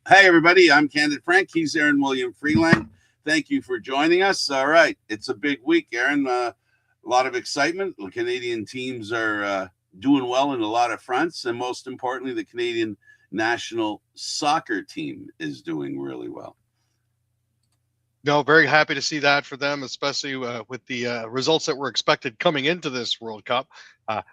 Hey, everybody. I'm Candid Frank. He's Aaron William Freeland. Thank you for joining us. All right. It's a big week, Aaron. A lot of excitement. The Canadian teams are doing well in a lot of fronts. And most importantly, the Canadian national soccer team is doing really well. No, very happy to see that for them, especially with the results that were expected coming into this World Cup.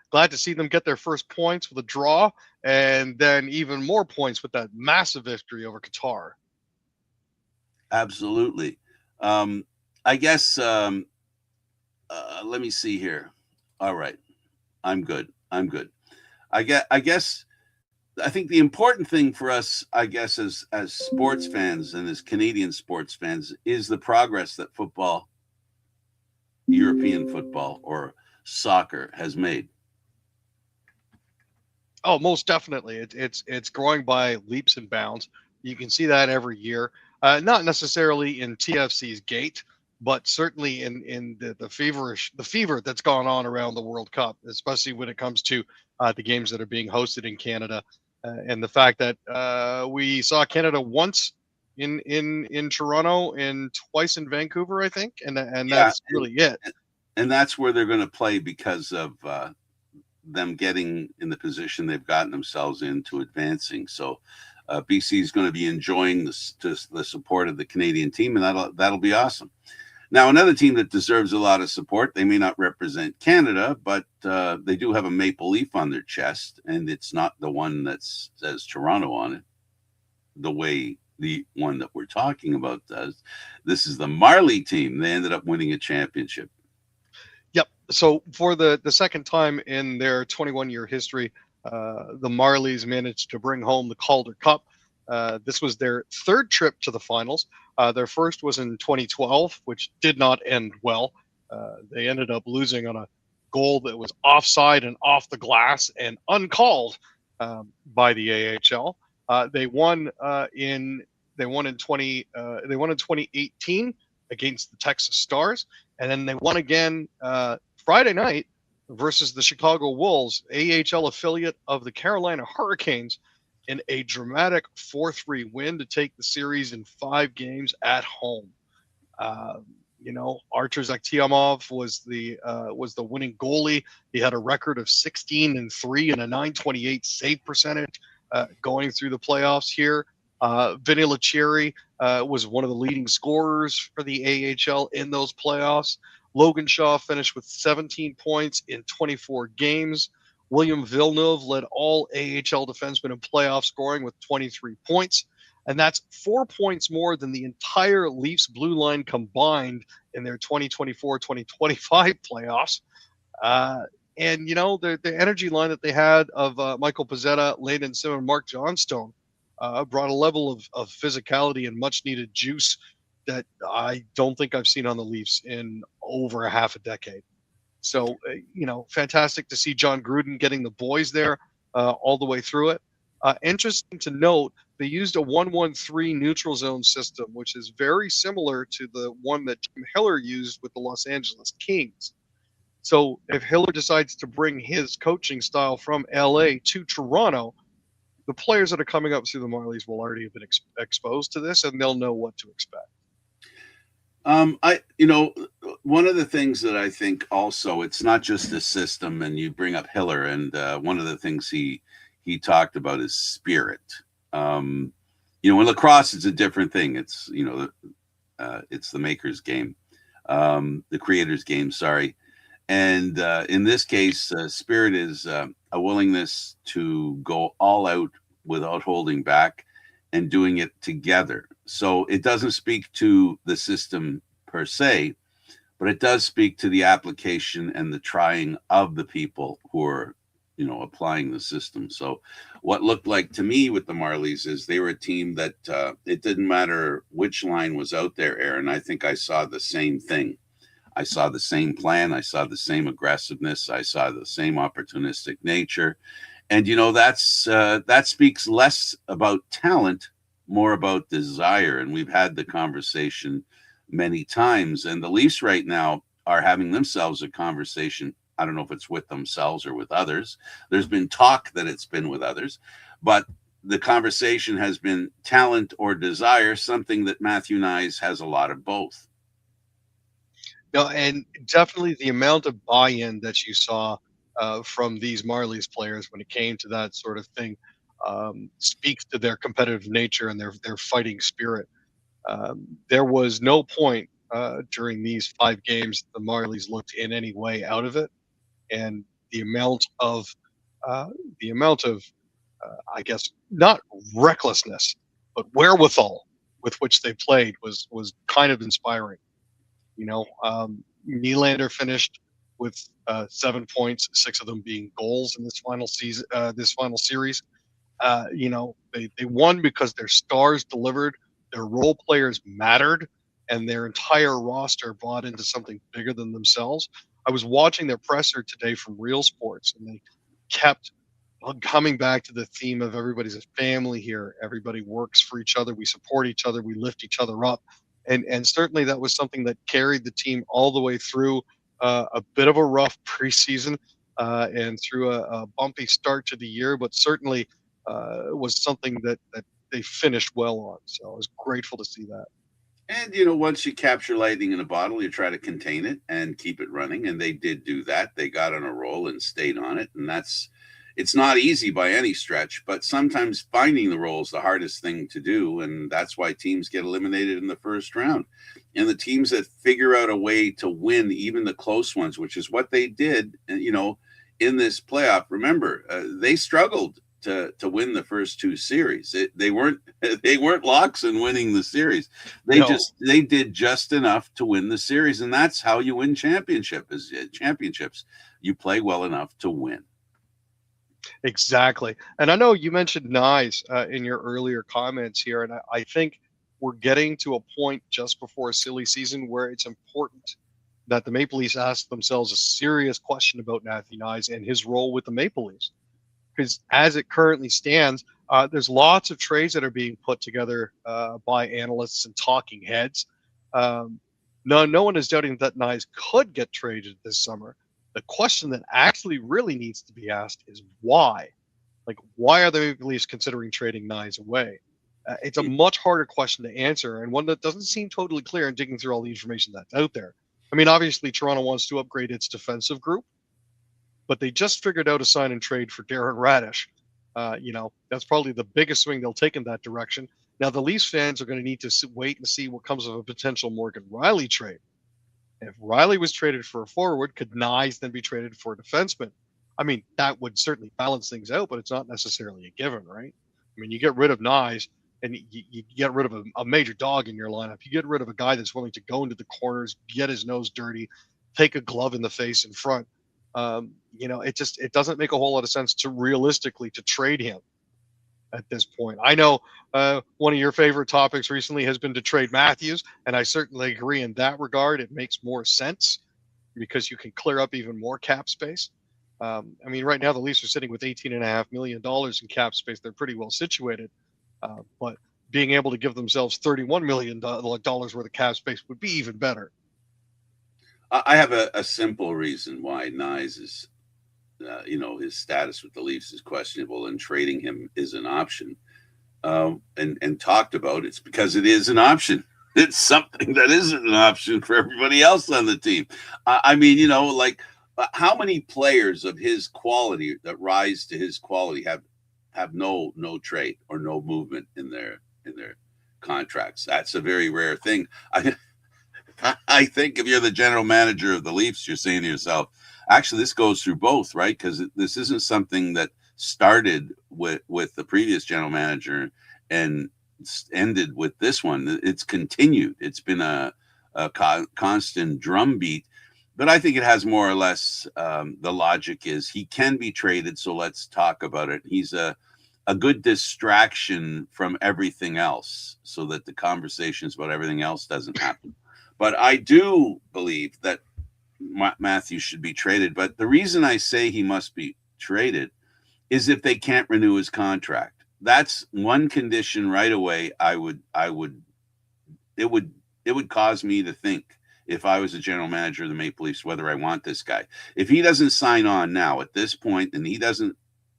Glad to see them get their first points with a draw, and then even more points with that massive victory over Qatar. Absolutely. I guess, let me see here. All right. I'm good. I guess I think the important thing for us, I guess, as sports fans and as Canadian sports fans, is the progress that football, European football or soccer, has made. Oh, most definitely. It's growing by leaps and bounds. You can see that every year. Not necessarily in TFC's gate, but certainly in the fever that's gone on around the World Cup, especially when it comes to the games that are being hosted in Canada. And the fact that we saw Canada once in Toronto and twice in Vancouver, I think, and that's really it. And that's where they're going to play because of them getting in the position they've gotten themselves into advancing. So BC is going to be enjoying the support of the Canadian team, and that'll be awesome. Now, another team that deserves a lot of support, they may not represent Canada, but they do have a maple leaf on their chest, and it's not the one that says Toronto on it, the way the one that we're talking about does. This is the Marley team. They ended up winning a championship. Yep. So for the second time in their 21-year history, the Marlies managed to bring home the Calder Cup. This was their third trip to the finals. Their first was in 2012, which did not end well. They ended up losing on a goal that was offside and off the glass and uncalled by the AHL. They won in 2018 against the Texas Stars, and then they won again Friday night versus the Chicago Wolves, AHL affiliate of the Carolina Hurricanes, in a dramatic 4-3 win to take the series in 5 games at home. Artur Zaktiamov was the winning goalie. He had a record of 16-3 and a .928 save percentage going through the playoffs here. Vinny Lacheri was one of the leading scorers for the AHL in those playoffs. Logan Shaw finished with 17 points in 24 games. William Villeneuve led all AHL defensemen in playoff scoring with 23 points. And that's 4 points more than the entire Leafs blue line combined in their 2024-2025 playoffs. And, the energy line that they had of Michael Pezzetta, Landon Simmons, Mark Johnstone brought a level of physicality and much-needed juice that I don't think I've seen on the Leafs in over a half a decade. So, fantastic to see John Gruden getting the boys there all the way through it. Interesting to note, they used a 1-1-3 neutral zone system, which is very similar to the one that Tim Hiller used with the Los Angeles Kings. So if Hiller decides to bring his coaching style from LA to Toronto, the players that are coming up through the Marlies will already have been exposed to this, and they'll know what to expect. One of the things that I think also, it's not just a system, and you bring up Hiller, and one of the things he talked about is spirit. In lacrosse, it's a different thing. It's, it's the maker's game, the creator's game, sorry. And in this case, spirit is a willingness to go all out without holding back and doing it together. So it doesn't speak to the system per se, but it does speak to the application and the trying of the people who are, applying the system. So what looked like to me with the Marlies is they were a team that it didn't matter which line was out there, Aaron. I think I saw the same thing. I saw the same plan. I saw the same aggressiveness. I saw the same opportunistic nature. And, that speaks less about talent, more about desire. And we've had the conversation many times. And the Leafs right now are having themselves a conversation. I don't know if it's with themselves or with others. There's been talk that it's been with others, but the conversation has been talent or desire, something that Matthew Nyes has a lot of both. No, and definitely the amount of buy-in that you saw from these Marlies players when it came to that sort of thing speaks to their competitive nature and their fighting spirit. There was no point during these 5 games the Marlies looked in any way out of it, and the amount of uh, I guess not recklessness, but wherewithal with which they played was kind of inspiring. Nylander finished with 7 points, 6 of them being goals in this final season, this final series. They won because their stars delivered, their role players mattered, and their entire roster bought into something bigger than themselves. I was watching their presser today from Real Sports, and they kept coming back to the theme of everybody's a family here. Everybody works for each other. We support each other. We lift each other up. And certainly that was something that carried the team all the way through a bit of a rough preseason and through a bumpy start to the year, but certainly was something that they finished well on. So I was grateful to see that. And once you capture lightning in a bottle, you try to contain it and keep it running. And they did do that. They got on a roll and stayed on it. And it's not easy by any stretch, but sometimes finding the roll is the hardest thing to do. And that's why teams get eliminated in the first round. And the teams that figure out a way to win, even the close ones, which is what they did, in this playoff. Remember, they struggled to win the first 2 series. They weren't locks in winning the series. They did just enough to win the series, and that's how you win championships. You play well enough to win. Exactly. And I know you mentioned Nyes in your earlier comments here, and I think we're getting to a point just before a silly season where it's important that the Maple Leafs ask themselves a serious question about Matthew Nyes and his role with the Maple Leafs. Because as it currently stands, there's lots of trades that are being put together by analysts and talking heads. No one is doubting that Nyes could get traded this summer. The question that actually really needs to be asked is why? Like, why are the Maple Leafs considering trading Nyes away? It's a much harder question to answer, and one that doesn't seem totally clear in digging through all the information that's out there. I mean, obviously, Toronto wants to upgrade its defensive group, but they just figured out a sign and trade for Darren Radish. That's probably the biggest swing they'll take in that direction. Now, the Leafs fans are going to need to wait and see what comes of a potential Morgan Rielly trade. If Rielly was traded for a forward, could Nyes then be traded for a defenseman? I mean, that would certainly balance things out, but it's not necessarily a given, right? I mean, you get rid of Nyes, and you get rid of a major dog in your lineup. You get rid of a guy that's willing to go into the corners, get his nose dirty, take a glove in the face in front. It doesn't make a whole lot of sense to realistically to trade him at this point. I know one of your favorite topics recently has been to trade Matthews, and I certainly agree in that regard. It makes more sense because you can clear up even more cap space. Right now the Leafs are sitting with $18.5 million in cap space. They're pretty well situated, but being able to give themselves $31 million worth of cap space would be even better. I have a simple reason why Nyes is, his status with the Leafs is questionable and trading him is an option. And talked about, it's because it is an option. It's something that isn't an option for everybody else on the team. How many players of his quality that rise to his quality have no trade or no movement in their contracts? That's a very rare thing. I think if you're the general manager of the Leafs, you're saying to yourself, actually, this goes through both, right? Because this isn't something that started with the previous general manager and ended with this one. It's continued. It's been a constant drumbeat. But I think it has more or less the logic is he can be traded, so let's talk about it. He's a good distraction from everything else so that the conversations about everything else doesn't happen. But I do believe that Matthews should be traded. But the reason I say he must be traded is if they can't renew his contract. That's one condition right away. It would cause me to think, if I was a general manager of the Maple Leafs, whether I want this guy. If he doesn't sign on now at this point and he doesn't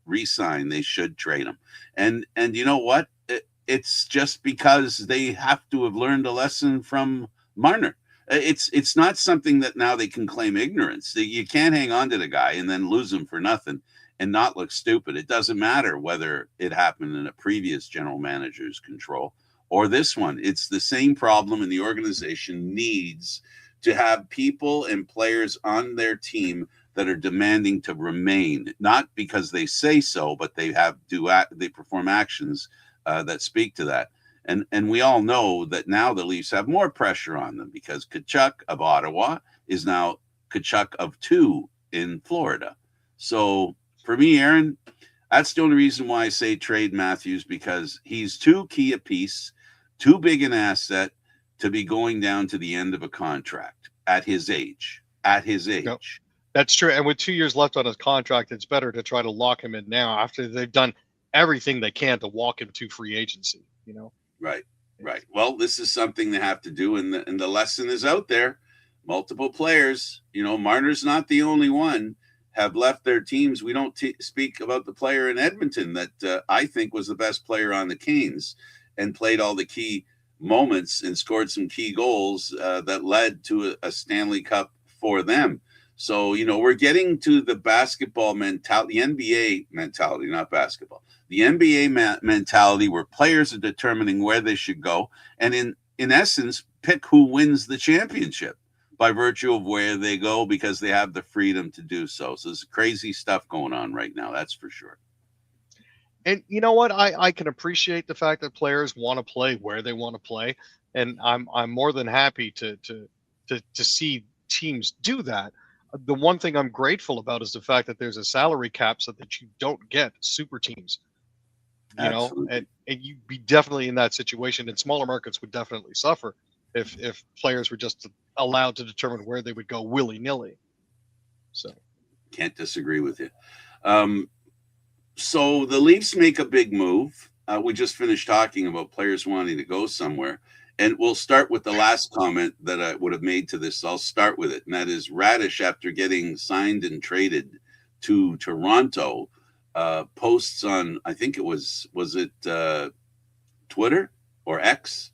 re-sign. They should trade him. And you know what? It's just because they have to have learned a lesson from Marner. It's not something that now they can claim ignorance. You can't hang on to the guy and then lose him for nothing and not look stupid. It doesn't matter whether it happened in a previous general manager's control or this one. It's the same problem, and the organization needs to have people and players on their team that are demanding to remain, not because they say so, but they perform actions that speak to that. And we all know that now the Leafs have more pressure on them because Tkachuk of Ottawa is now Tkachuk of 2 in Florida. So for me, Aaron, that's the only reason why I say trade Matthews, because he's too key a piece, too big an asset to be going down to the end of a contract at his age. Yep. That's true. And with 2 years left on his contract, it's better to try to lock him in now after they've done everything they can to walk him to free agency, Right. Well, this is something they have to do, and the lesson is out there. Multiple players, Marner's not the only one, have left their teams. We don't speak about the player in Edmonton that I think was the best player on the Canes and played all the key moments and scored some key goals that led to a Stanley Cup for them. So, we're getting to the basketball mentality, the NBA mentality, not basketball. The NBA mentality where players are determining where they should go and in essence, pick who wins the championship by virtue of where they go because they have the freedom to do so. So there's crazy stuff going on right now, that's for sure. And you know what? I can appreciate the fact that players want to play where they want to play. And I'm more than happy to see teams do that. The one thing I'm grateful about is the fact that there's a salary cap so that you don't get super teams. And you'd be definitely in that situation, and smaller markets would definitely suffer if players were just allowed to determine where they would go willy-nilly. So can't disagree with you. So the Leafs make a big move. We just finished talking about players wanting to go somewhere. And we'll start with the last comment that I would have made to this. I'll start with it. And that is Radish, after getting signed and traded to Toronto, posts on, I think it was it Twitter or X?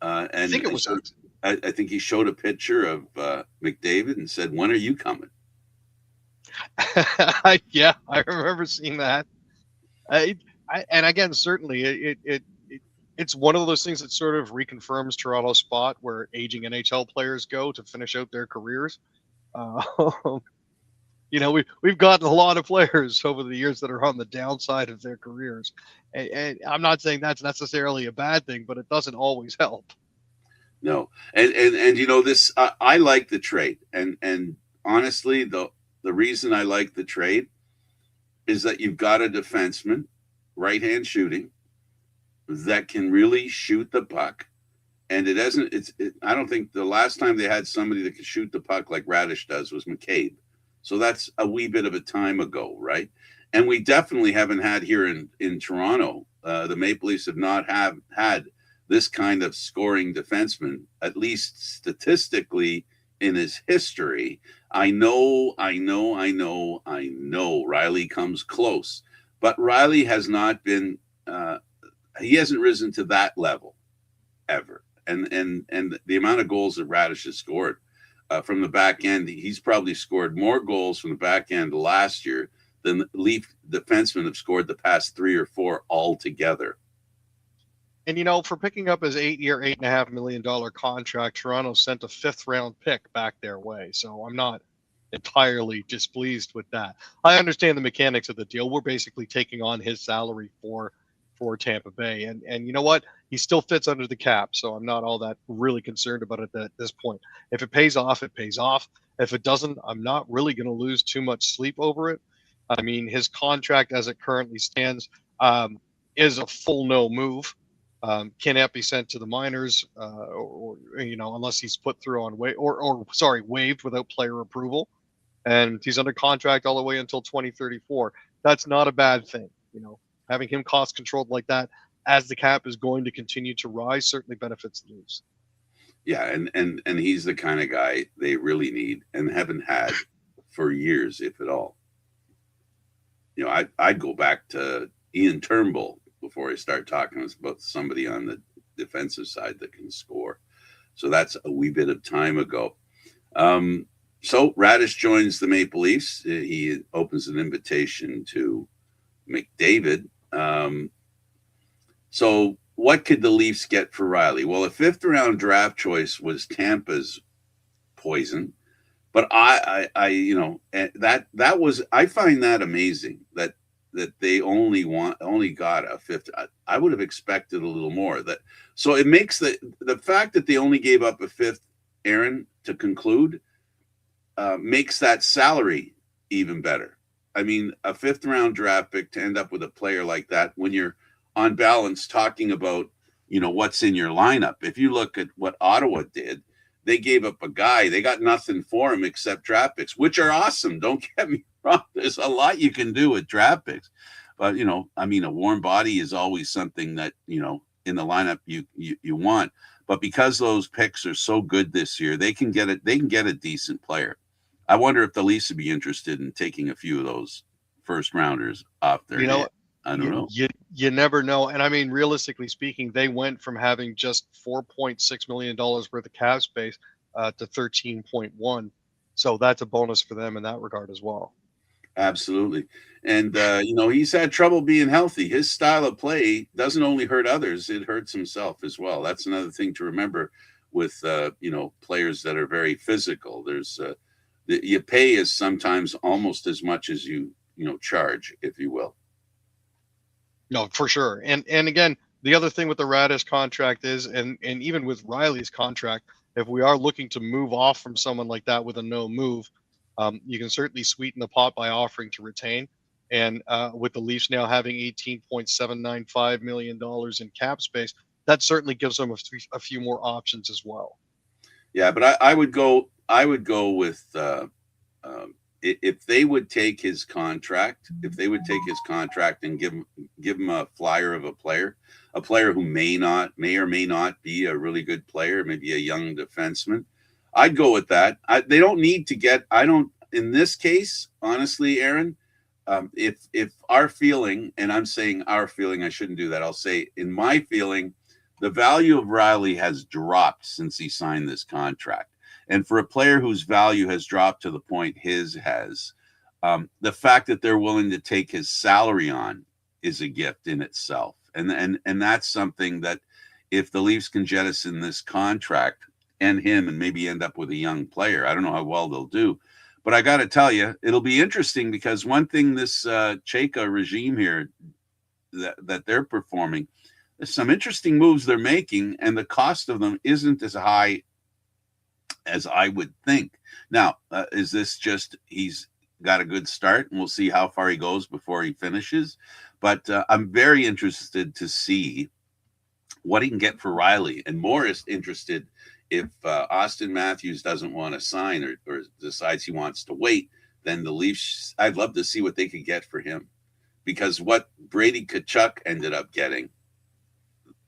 And I think it was X. I think he showed a picture of McDavid and said, "When are you coming?" Yeah, I remember seeing that. And again, certainly it's one of those things that sort of reconfirms Toronto's spot where aging NHL players go to finish out their careers. We've gotten a lot of players over the years that are on the downside of their careers, and I'm not saying that's necessarily a bad thing, but it doesn't always help. No, and this, I like the trade, and honestly, the reason I like the trade is that you've got a defenseman, right-hand shooting, that can really shoot the puck. And I don't think the last time they had somebody that could shoot the puck like Radish does was McCabe. So that's a wee bit of a time ago, right? And we definitely haven't had here in Toronto. The Maple Leafs have not had this kind of scoring defenseman, at least statistically in his history. I know Riley comes close, but Riley has not been, he hasn't risen to that level ever. And the amount of goals that Radish has scored from the back end, he's probably scored more goals from the back end last year than the Leaf defensemen have scored the past 3 or 4 altogether. And, for picking up his 8-year, $8.5 million contract, Toronto sent a 5th-round pick back their way. So I'm not entirely displeased with that. I understand the mechanics of the deal. We're basically taking on his salary for Tampa Bay. And you know what? He still fits under the cap, so I'm not all that really concerned about it at this point. If it pays off, it pays off. If it doesn't, I'm not really going to lose too much sleep over it. I mean, his contract as it currently stands is a full no move. Cannot be sent to the minors, or unless he's put through on waived without player approval, and he's under contract all the way until 2034. That's not a bad thing. Having him cost controlled like that, as the cap is going to continue to rise, certainly benefits the Leafs. Yeah, and he's the kind of guy they really need and haven't had for years, if at all. I'd go back to Ian Turnbull before I start talking about somebody on the defensive side that can score. So that's a wee bit of time ago. So Radish joins the Maple Leafs. He opens an invitation to McDavid. So what could the Leafs get for Riley? Well, a 5th-round draft choice was Tampa's poison, but I that was, I find that amazing that they only got a 5th. I would have expected a little more. So it makes the fact that they only gave up a 5th, Aaron, to conclude, makes that salary even better. I mean, a 5th-round draft pick to end up with a player like that when you're on balance talking about, what's in your lineup. If you look at what Ottawa did, they gave up a guy. They got nothing for him except draft picks, which are awesome. Don't get me wrong. There's a lot you can do with draft picks. But, a warm body is always something that, in the lineup you want. But because those picks are so good this year, they can get a decent player. I wonder if the Leafs would be interested in taking a few of those first rounders off their head. I don't know. You never know. And I mean, realistically speaking, they went from having just $4.6 million worth of cap space to 13.1. So that's a bonus for them in that regard as well. Absolutely. And, he's had trouble being healthy. His style of play doesn't only hurt others, it hurts himself as well. That's another thing to remember with, players that are very physical. There's you pay is sometimes almost as much as you charge, if you will. No, for sure. And again, the other thing with the Radish contract is, and even with Riley's contract, if we are looking to move off from someone like that with a no move, you can certainly sweeten the pot by offering to retain. And with the Leafs now having $18.795 million in cap space, that certainly gives them a few more options as well. Yeah, but I would go with if they would take his contract, and give him a flyer of a player who may or may not be a really good player, maybe a young defenseman, I'd go with that. They don't need to get. I don't. In this case, honestly, Aaron, if our feeling, and I'm saying our feeling, I shouldn't do that. I'll say in my feeling, the value of Riley has dropped since he signed this contract. And for a player whose value has dropped to the point his has, the fact that they're willing to take his salary on is a gift in itself. And that's something that if the Leafs can jettison this contract and him and maybe end up with a young player, I don't know how well they'll do. But I got to tell you, it'll be interesting because one thing this Chayka regime here that they're performing, there's some interesting moves they're making, and the cost of them isn't as high as I would think. Now, is this just he's got a good start, and we'll see how far he goes before he finishes? But I'm very interested to see what he can get for Riley, and more interested if Austin Matthews doesn't want to sign or decides he wants to wait, then the Leafs, I'd love to see what they could get for him. Because what Brady Tkachuk ended up getting,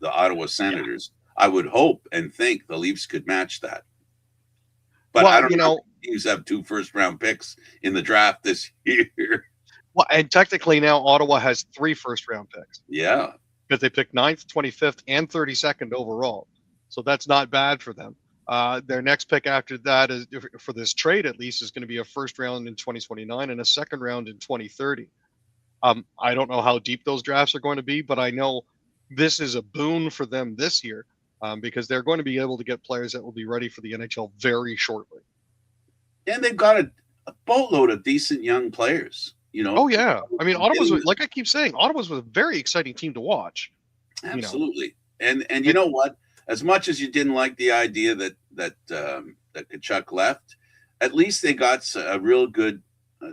the Ottawa Senators, I would hope and think the Leafs could match that. But I don't know. Teams have 2 first-round picks in the draft this year. Well, and technically now Ottawa has 3 first-round picks. Yeah. Because they picked 9th, 25th, and 32nd overall. So that's not bad for them. Their next pick after that is, for this trade at least, is going to be a first round in 2029 and a second round in 2030. I don't know how deep those drafts are going to be, but I know this is a boon for them this year because they're going to be able to get players that will be ready for the NHL very shortly. And they've got a boatload of decent young players. Oh yeah, I mean, Ottawa's, like I keep saying, Ottawa's was a very exciting team to watch. Absolutely, and you know what? As much as you didn't like the idea that Tkachuk left, at least they got a real good.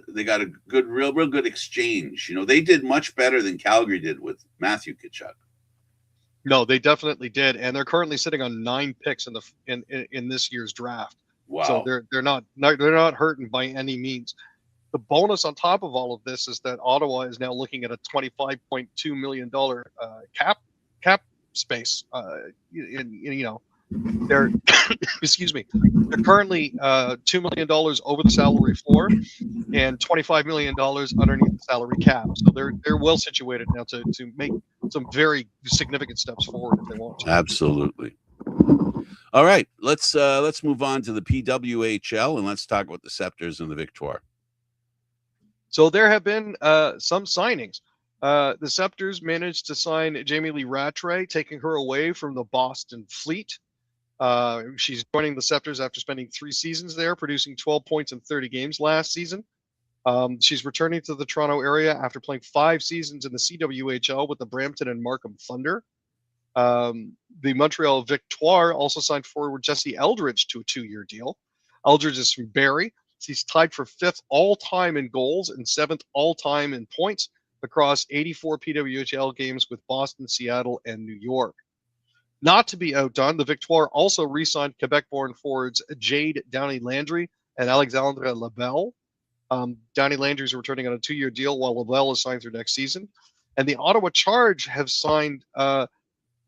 They got a good, real good exchange. They did much better than Calgary did with Matthew Tkachuk. No, they definitely did, and they're currently sitting on 9 picks in this year's draft. Wow! So they're not hurting by any means. The bonus on top of all of this is that Ottawa is now looking at a $25.2 million cap space. They're excuse me. They're currently $2 million over the salary floor and $25 million underneath the salary cap. So they're well situated now to make some very significant steps forward if they want to. Absolutely. All right, let's move on to the PWHL and let's talk about the Scepters and the Victoire. So there have been some signings. The Scepters managed to sign Jamie Lee Rattray, taking her away from the Boston Fleet. She's joining the Scepters after spending 3 seasons there, producing 12 points in 30 games last season. She's returning to the Toronto area after playing 5 seasons in the CWHL with the Brampton and Markham Thunder. The Montreal Victoire also signed forward Jesse Eldridge to a 2-year deal. Eldridge is from Barrie. He's tied for 5th all-time in goals and 7th all-time in points across 84 PWHL games with Boston, Seattle, and New York. Not to be outdone, the Victoire also re-signed Quebec-born forwards Jade Downey-Landry and Alexandra Labelle. Downey-Landry is returning on a 2-year deal, while Labelle is signed through next season. And the Ottawa Charge have signed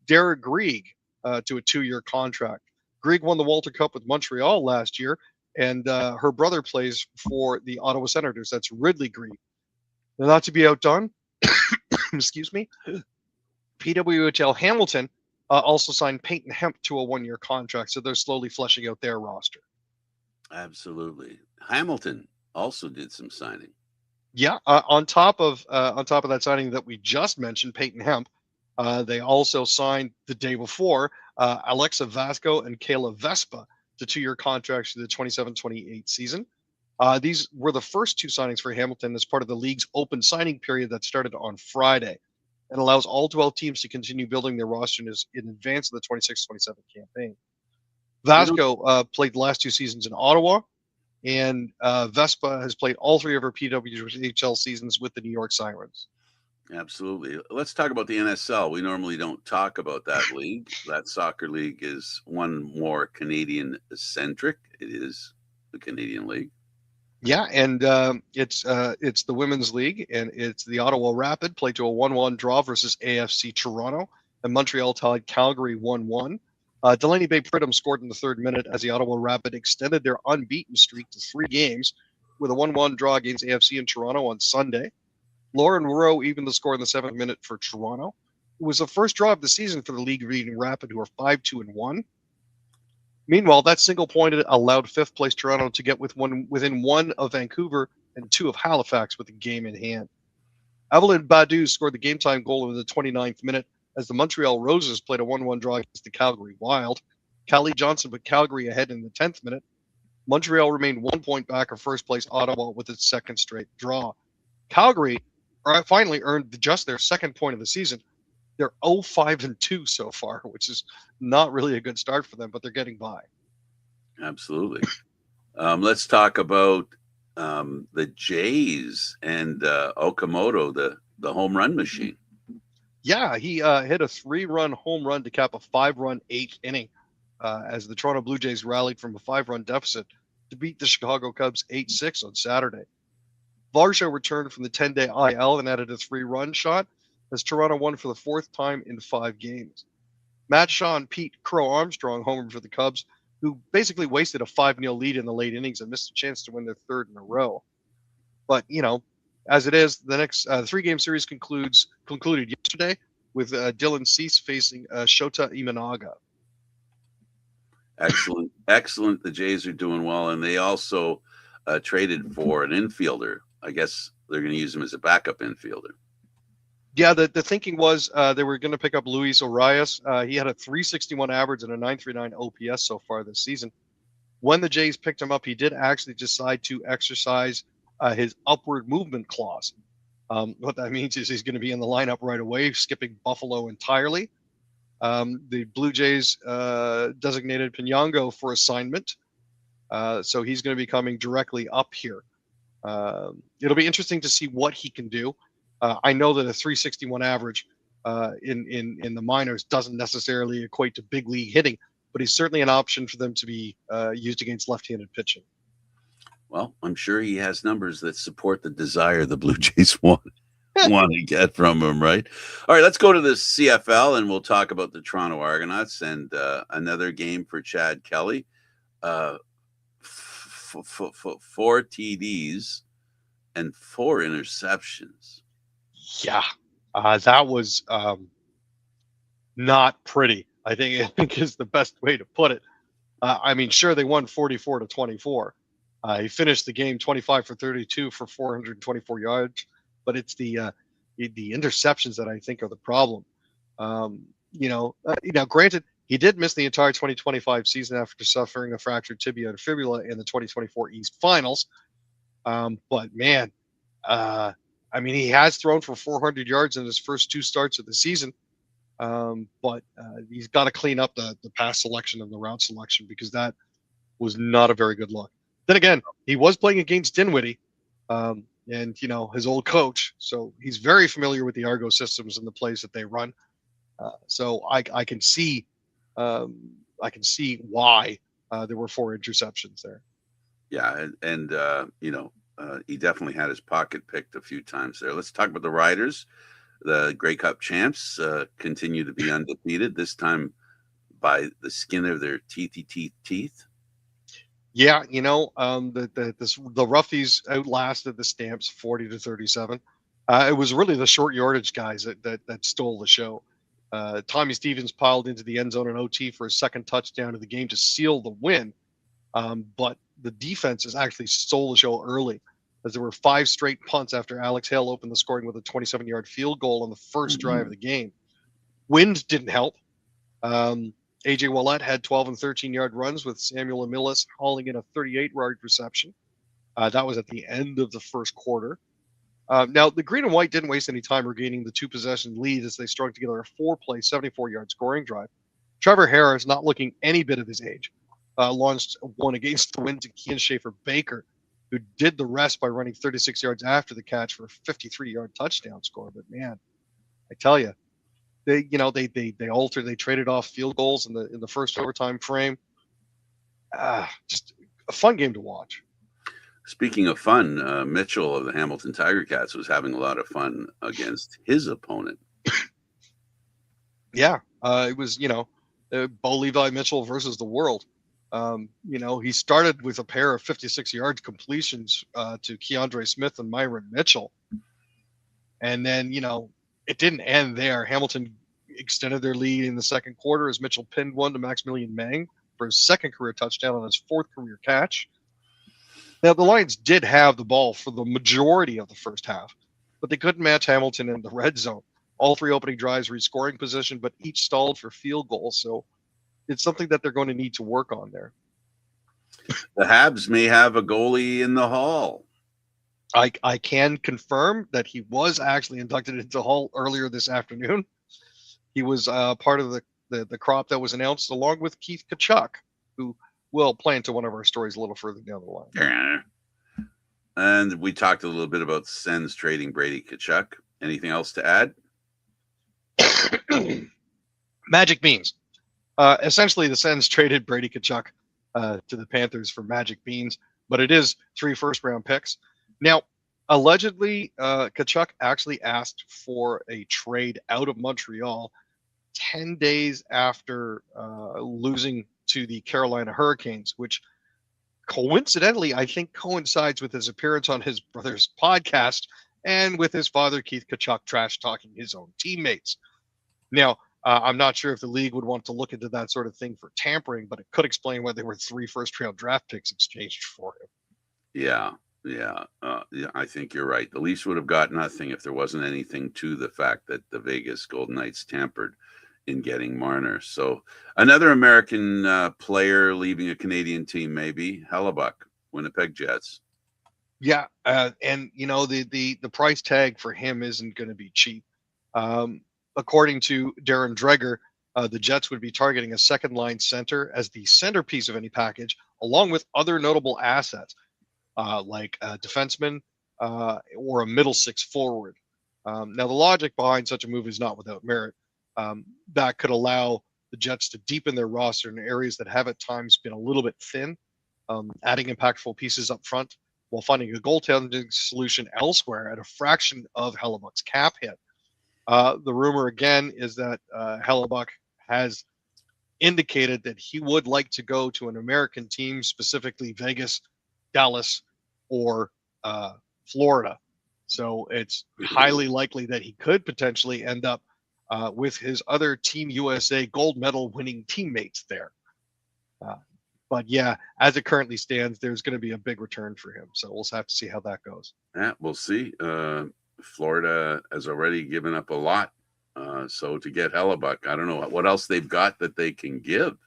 Derek Grieg to a 2-year contract. Grieg won the Walter Cup with Montreal last year, and her brother plays for the Ottawa Senators. That's Ridley Grieg. Now, not to be outdone, excuse me, PWHL Hamilton also signed Peyton Hemp to a 1-year contract, so they're slowly fleshing out their roster. Absolutely. Hamilton also did some signing. Yeah, on top of that signing that we just mentioned, Peyton Hemp, they also signed the day before Alexa Vasco and Kayla Vespa to 2-year contracts for the 27-28 season. These were the first 2 signings for Hamilton as part of the league's open signing period that started on Friday and allows all 12 teams to continue building their rosters in advance of the 26-27 campaign. Vasco played the last 2 seasons in Ottawa, and Vespa has played all 3 of her PWHL seasons with the New York Sirens. Absolutely. Let's talk about the NSL. We normally don't talk about that league. That soccer league is one more Canadian-centric. It is the Canadian League. Yeah, and it's the women's league, and it's the Ottawa Rapid played to a 1-1 draw versus AFC Toronto, and Montreal tied Calgary 1-1. Delaney Bay Pridham scored in the 3rd minute as the Ottawa Rapid extended their unbeaten streak to 3 games with a 1-1 draw against AFC in Toronto on Sunday. Lauren Rowe evened the score in the 7th minute for Toronto. It was the first draw of the season for the league-leading Rapid, who are 5-2-1. Meanwhile, that single point allowed 5th place Toronto to get within 1 of Vancouver and 2 of Halifax with the game in hand. Evelyn Badu scored the game-time goal in the 29th minute as the Montreal Roses played a 1-1 draw against the Calgary Wild. Callie Johnson put Calgary ahead in the 10th minute. Montreal remained 1 point back of first place Ottawa with its 2nd straight draw. Calgary finally earned just their 2nd point of the season. They're 0-5-2 so far, which is not really a good start for them, but they're getting by. Absolutely. Let's talk about the Jays and Okamoto, the home run machine. Yeah, he hit a 3-run home run to cap a 5-run 8th inning as the Toronto Blue Jays rallied from a 5-run deficit to beat the Chicago Cubs 8-6 on Saturday. Varsho returned from the 10-day IL and added a 3-run shot as Toronto won for the 4th time in 5 games. Matt Shaw and Pete Crow Armstrong homered for the Cubs, who basically wasted a 5-0 lead in the late innings and missed a chance to win their 3rd in a row. But, as it is, the next 3-game series concluded yesterday with Dylan Cease facing Shota Imanaga. Excellent. The Jays are doing well, and they also traded for an infielder. I guess they're going to use him as a backup infielder. Yeah, the thinking was they were going to pick up Luis Arias. He had a 361 average and a 939 OPS so far this season. When the Jays picked him up, he did actually decide to exercise his upward movement clause. What that means is he's going to be in the lineup right away, skipping Buffalo entirely. The Blue Jays designated Pinyango for assignment, so he's going to be coming directly up here. It'll be interesting to see what he can do. I know that a 361 average in the minors doesn't necessarily equate to big league hitting, but he's certainly an option for them to be used against left-handed pitching. Well, I'm sure he has numbers that support the desire the Blue Jays want. want to get from him, right? All right, let's go to the CFL and we'll talk about the Toronto Argonauts and another game for Chad Kelly. 4 TDs and 4 interceptions. Yeah, that was not pretty. I think is the best way to put it. I mean, sure, they won 44-24. He finished the game 25 for 32 for 424 yards, but it's the interceptions that I think are the problem. Granted, he did miss the entire 2025 season after suffering a fractured tibia and fibula in the 2024 East Finals. But man, I mean, he has thrown for 400 yards in his first 2 starts of the season. But he's got to clean up the pass selection and the route selection, because that was not a very good look. Then again, he was playing against Dinwiddie, and his old coach, so he's very familiar with the Argo systems and the plays that they run. So I can see why there were 4 interceptions there. Yeah, and he definitely had his pocket picked a few times there. Let's talk about the Riders. The Grey Cup champs continue to be undefeated, this time by the skin of their teeth. Yeah, the Roughies outlasted the Stamps 40-37. It was really the short yardage guys that stole the show. Tommy Stevens piled into the end zone in OT for his second touchdown of the game to seal the win. But the defenses actually stole the show early, as there were 5 straight punts after Alex Hale opened the scoring with a 27-yard field goal on the first drive of the game. Wind didn't help. A.J. Ouellette had 12 and 13-yard runs, with Samuel Emilus hauling in a 38-yard reception. That was at the end of the first quarter. Now, the Green and White didn't waste any time regaining the 2-possession lead as they strung together a 4-play, 74-yard scoring drive. Trevor Harris, not looking any bit of his age, launched one against the wind to Kean Schaefer-Baker, who did the rest by running 36 yards after the catch for a 53-yard touchdown score. But man, I tell you, they traded off field goals in the first overtime frame. Just a fun game to watch. Speaking of fun, Mitchell of the Hamilton Tiger Cats was having a lot of fun against his opponent. Yeah, it was Bo Levi Mitchell versus the world. He started with a pair of 56-yard completions to Keandre Smith and Myron Mitchell. And then, it didn't end there. Hamilton extended their lead in the second quarter as Mitchell pinned one to Maximilian Mang for his second career touchdown on his 4th career catch. Now, the Lions did have the ball for the majority of the first half, but they couldn't match Hamilton in the red zone. All 3 opening drives reached scoring position, but each stalled for field goals. So it's something that they're going to need to work on there. The Habs may have a goalie in the Hall. I can confirm that he was actually inducted into the Hall earlier this afternoon. He was part of the crop that was announced, along with Keith Tkachuk, who will play into one of our stories a little further down the line. And we talked a little bit about Sens trading Brady Tkachuk. Anything else to add? Magic beans. Essentially, the Sens traded Brady Tkachuk to the Panthers for magic beans, but it is 3 first-round picks. Now, allegedly, Tkachuk actually asked for a trade out of Montreal 10 days after losing to the Carolina Hurricanes, which coincidentally, I think, coincides with his appearance on his brother's podcast and with his father, Keith Tkachuk, trash-talking his own teammates. Now, I'm not sure if the league would want to look into that sort of thing for tampering, but it could explain why there were 3 first-round draft picks exchanged for him. Yeah, I think you're right. The Leafs would have got nothing if there wasn't anything to the fact that the Vegas Golden Knights tampered in getting Marner. So another American player leaving a Canadian team, maybe Hellebuck, Winnipeg Jets. Yeah, and the price tag for him isn't going to be cheap. According to Darren Dreger, the Jets would be targeting a second-line center as the centerpiece of any package, along with other notable assets like a defenseman or a middle 6 forward. Now, the logic behind such a move is not without merit. That could allow the Jets to deepen their roster in areas that have at times been a little bit thin, adding impactful pieces up front while finding a goaltending solution elsewhere at a fraction of Hellebuck's cap hit. The rumor again is that Hellebuck has indicated that he would like to go to an American team, specifically Vegas, Dallas, or Florida. So it's highly likely that he could potentially end up with his other Team USA gold medal winning teammates there. But yeah, as it currently stands, there's going to be a big return for him. So we'll have to see how that goes. Yeah, we'll see. Florida has already given up a lot. So to get Hellebuck, I don't know what else they've got that they can give.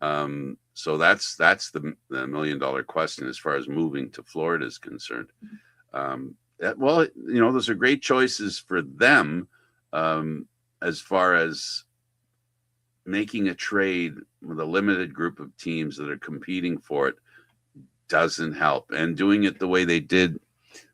So that's the $1 million question as far as moving to Florida is concerned. Well, those are great choices for them as far as making a trade with a limited group of teams that are competing for it doesn't help. And doing it the way they did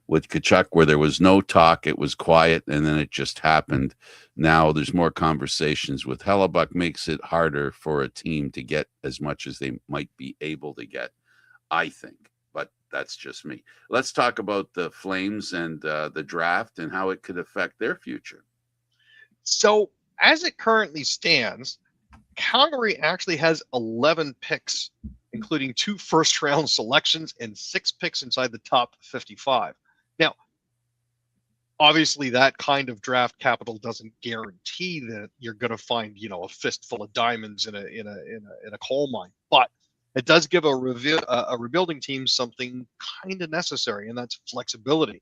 with Tkachuk, where there was no talk, it was quiet, and then it just happened. Now there's more conversations with Hellebuck, makes it harder for a team to get as much as they might be able to get, I think. But that's just me. Let's talk about the Flames and the draft and how it could affect their future. So as it currently stands, Calgary actually has 11 picks, including 2 first-round selections and 6 picks inside the top 55. Now, obviously, that kind of draft capital doesn't guarantee that you're going to find, a fistful of diamonds in a coal mine, but it does give a rebuilding team something kind of necessary, and that's flexibility.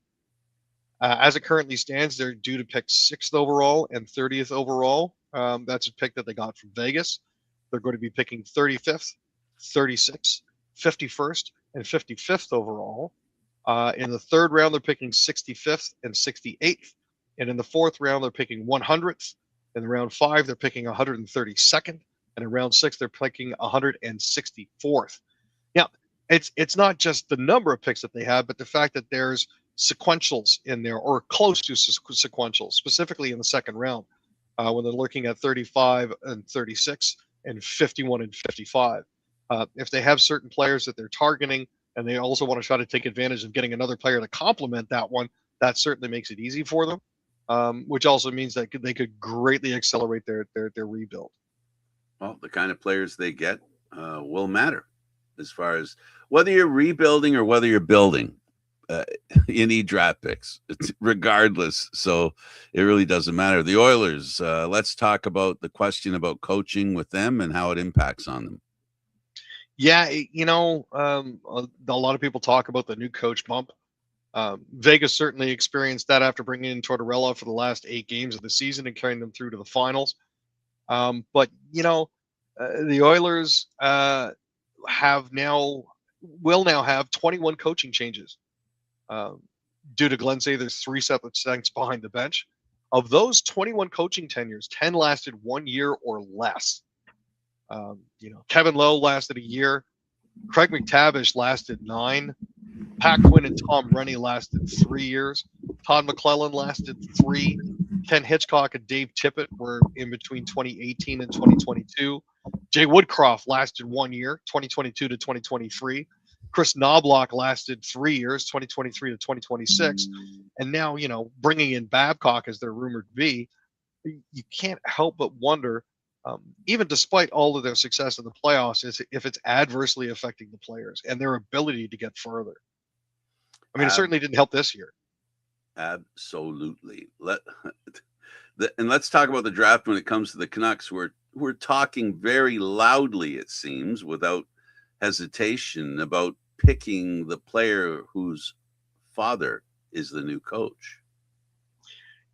As it currently stands, they're due to pick 6th overall and 30th overall. That's a pick that they got from Vegas. They're going to be picking 35th, 36th, 51st, and 55th overall. In the 3rd round, they're picking 65th and 68th. And in the 4th round, they're picking 100th. In round 5, they're picking 132nd. And in round 6, they're picking 164th. Now, it's not just the number of picks that they have, but the fact that there's sequentials in there, or close to sequentials, specifically in the 2nd round, when they're looking at 35 and 36 and 51 and 55. If they have certain players that they're targeting, and they also want to try to take advantage of getting another player to complement that one, that certainly makes it easy for them, which also means that they could greatly accelerate their rebuild. Well, the kind of players they get will matter as far as whether you're rebuilding or whether you're building. You need draft picks regardless. So it really doesn't matter. The Oilers, let's talk about the question about coaching with them and how it impacts on them. Yeah, a lot of people talk about the new coach bump. Vegas certainly experienced that after bringing in Tortorella for the last 8 games of the season and carrying them through to the finals. But the Oilers will now have 21 coaching changes. Due to Glenn Sather's 3 separate stints behind the bench. Of those 21 coaching tenures, 10 lasted 1 year or less. Kevin Lowe lasted a year. Craig McTavish lasted 9. Pat Quinn and Tom Rennie lasted 3 years. Todd McClellan lasted 3. Ken Hitchcock and Dave Tippett were in between 2018 and 2022. Jay Woodcroft lasted 1 year, 2022 to 2023. Chris Knobloch lasted 3 years, 2023 to 2026. And now, bringing in Babcock as they're rumored to be, you can't help but wonder, even despite all of their success in the playoffs, if it's adversely affecting the players and their ability to get further. I mean, it certainly didn't help this year. Absolutely. And let's talk about the draft when it comes to the Canucks. We're talking very loudly, it seems, without hesitation, about picking the player whose father is the new coach.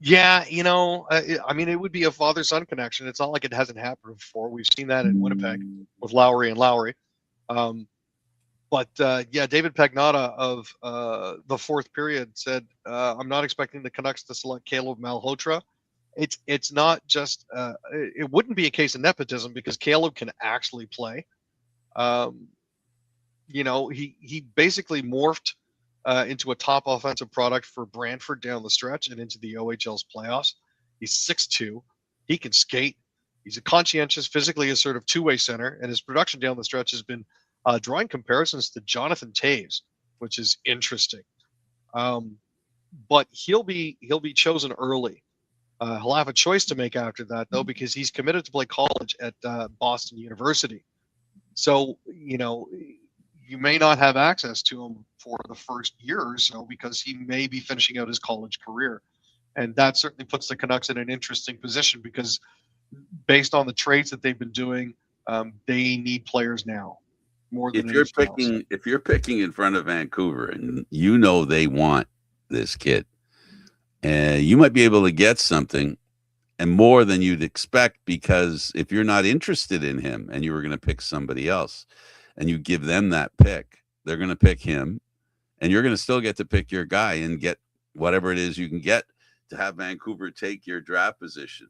Yeah, I mean, it would be a father-son connection. It's not like it hasn't happened before. We've seen that in Winnipeg with Lowry and Lowry. But David Pagnotta of the 4th period said, I'm not expecting the Canucks to select Caleb Malhotra. It's not just it wouldn't be a case of nepotism because Caleb can actually play. He basically morphed into a top offensive product for Brantford down the stretch and into the OHL's playoffs. He's 6'2". He can skate. He's a conscientious, physically assertive two-way center, and his production down the stretch has been drawing comparisons to Jonathan Toews. which is interesting. But he'll be chosen early. He'll have a choice to make after that, though, because he's committed to play college at Boston University. So, you may not have access to him for the first year or so because he may be finishing out his college career. And that certainly puts the Canucks in an interesting position because based on the trades that they've been doing, they need players now more than anything else. If you're picking in front of Vancouver and they want this kid, you might be able to get something and more than you'd expect, because if you're not interested in him and you were going to pick somebody else and you give them that pick, they're going to pick him and you're going to still get to pick your guy and get whatever it is you can get to have Vancouver take your draft position.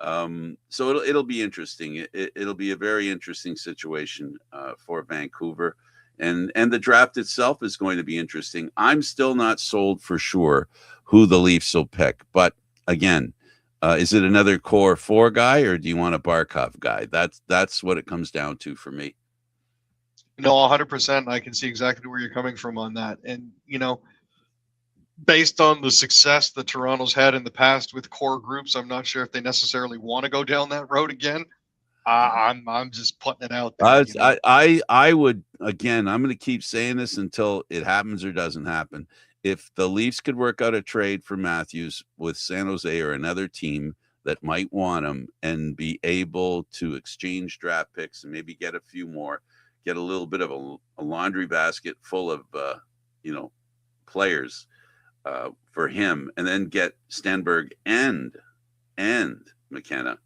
So it'll be interesting. It'll be a very interesting situation for Vancouver, and the draft itself is going to be interesting. I'm still not sold for sure who the Leafs will pick, but again, is it another core 4 guy or do you want a Barkov guy? That's what it comes down to for me. No, 100%. I can see exactly where you're coming from on that, and based on the success that Toronto's had in the past with core groups, I'm not sure if they necessarily want to go down that road again. I'm just putting it out there. I would, again, I'm going to keep saying this until it happens or doesn't happen. If the Leafs could work out a trade for Matthews with San Jose or another team that might want him and be able to exchange draft picks and maybe get a few more, get a little bit of a laundry basket full of, players for him, and then get Stenberg and McKenna.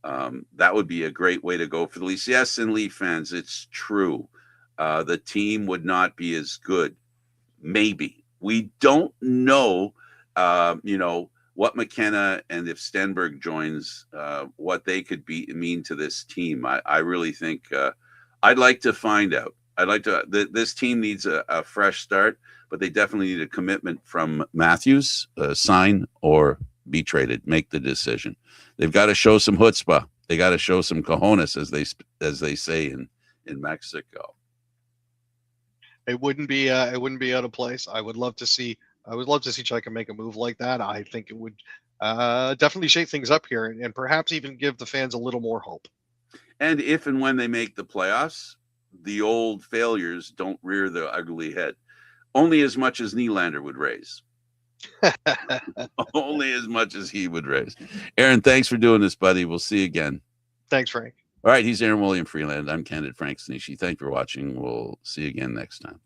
That would be a great way to go for the Leafs. Yes, and Leaf fans, it's true. The team would not be as good. Maybe. We don't know, what McKenna and if Stenberg joins, what they could mean to this team. I really think I'd like to find out. This team needs a fresh start, but they definitely need a commitment from Matthews, sign or be traded, make the decision. They've got to show some chutzpah. They got to show some cojones, as they say in Mexico. It wouldn't be out of place. I would love to see Chaika make a move like that. I think it would definitely shake things up here and perhaps even give the fans a little more hope. And if and when they make the playoffs, the old failures don't rear their ugly head. Only as much as Nylander would raise. Only as much as he would raise. Aaron, thanks for doing this, buddy. We'll see you again. Thanks, Frank. All right, he's Aaron William Freeland. I'm Candid Frank Snishi. Thanks for watching. We'll see you again next time.